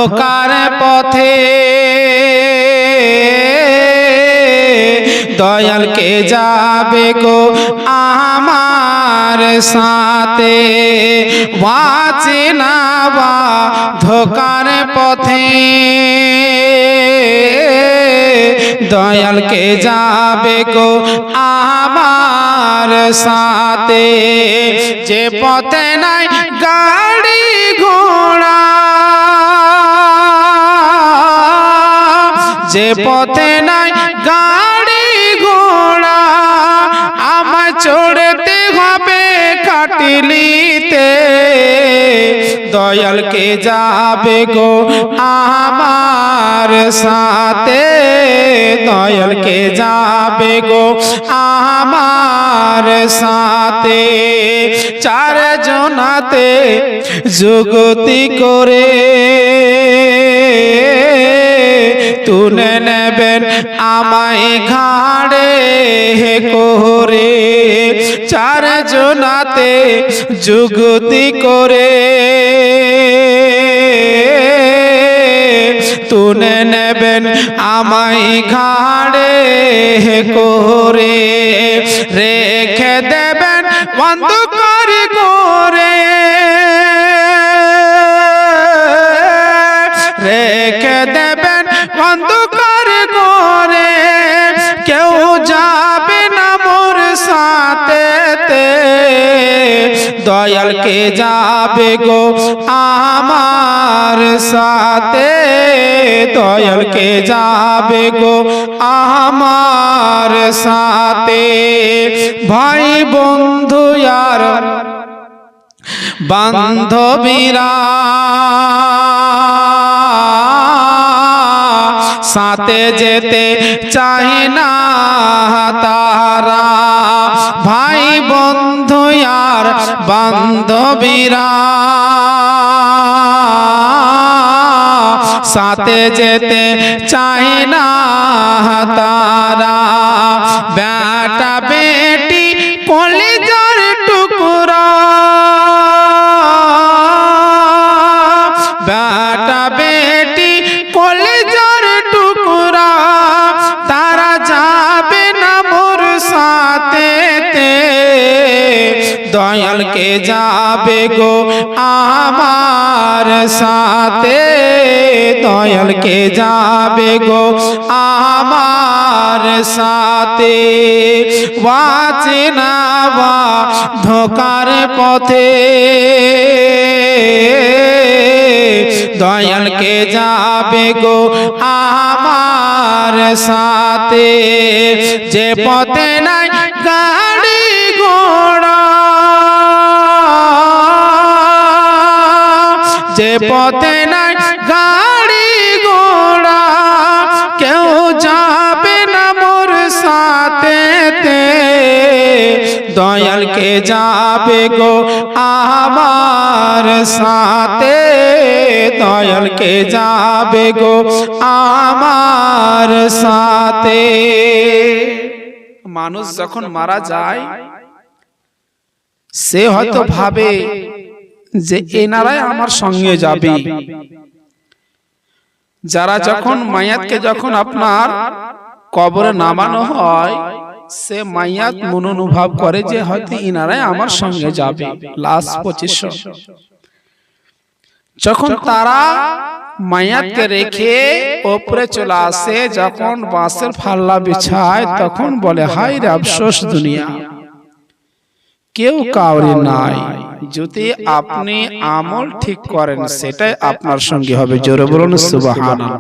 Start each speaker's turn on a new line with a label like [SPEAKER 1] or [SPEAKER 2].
[SPEAKER 1] ধোকার পথে দয়াল কে যাবে গো আমার সাথে বাঁচে না বা ধোকার পথে দয়াল কে যাবে গো আমার সাথে যে পথে নাই গাড়ি ঘোড়া যে পথে নাই গাড়ি ঘোড়া আমায় চড়তে হবে খাটিলিতে দয়াল কে যাবে গো আমার সাথে দয়াল কে যাবে গো আমার সাথে চার জনাতে যুগতি করে তুলে নেবেন আমায় ঘাড়ে করে চার জনাতে যুগতি করে তুলে নেবেন আমায় ঘাড়ে করে রেখে দেবেন বন্ধ করে করে রেখে দেবেন বন্ধ করে করে কেউ যাবে না মোর সাথে দয়াল কে যাবে গো আমার সাথে দয়াল কে যাবে গো আমার সাথে ভাই বন্ধু আর বান্ধবীরা সাথে যেতে চায় না তারা ভাই বন্ধু আর বান্ধবীরা সাথে যেতে চায় না তারা বেটা বেটি কলিজার টুকরা বেটা বেটি কলিজার টুকরা তারা যাবে না মোর সাথে দয়াল কে যাবে গো আমার সাথে দয়াল কে যাবে গো আমার সাথে বাঁচে না বা ধোকার পথে দয়াল কে যাবে গো আমার সাথে যে পথে নাই গাড়ি ঘোড়া যে পথে নাই গাড়ি ঘোড়া কেউ যাবে না মোর সাথে দয়াল কে যাবে গো আমার সাথে দয়াল কে যাবে গো আমার সাথে মানুষ যখন মারা যায় সে হয়তো ভাবে যে এনারাই আমার সঙ্গে যাবে যারা যখন মায়াতকে যখন আপনার কবরে নামানো হয় সে মায়াত মন অনুভব করে যে হয়তো ইনারাই আমার সঙ্গে যাবে লাশ 2500 যখন তারা মায়াতকে রেখে উপরে চলে আসে যখন বাঁশের ফাল্লা বিছায় তখন বলে হায় রে আফসোস দুনিয়া কেউ কাউরে নাই যদি আপনি আমল ঠিক করেন সেটাই আপনার সঙ্গে হবে জোরে বলুন সুবহানাল্লাহ।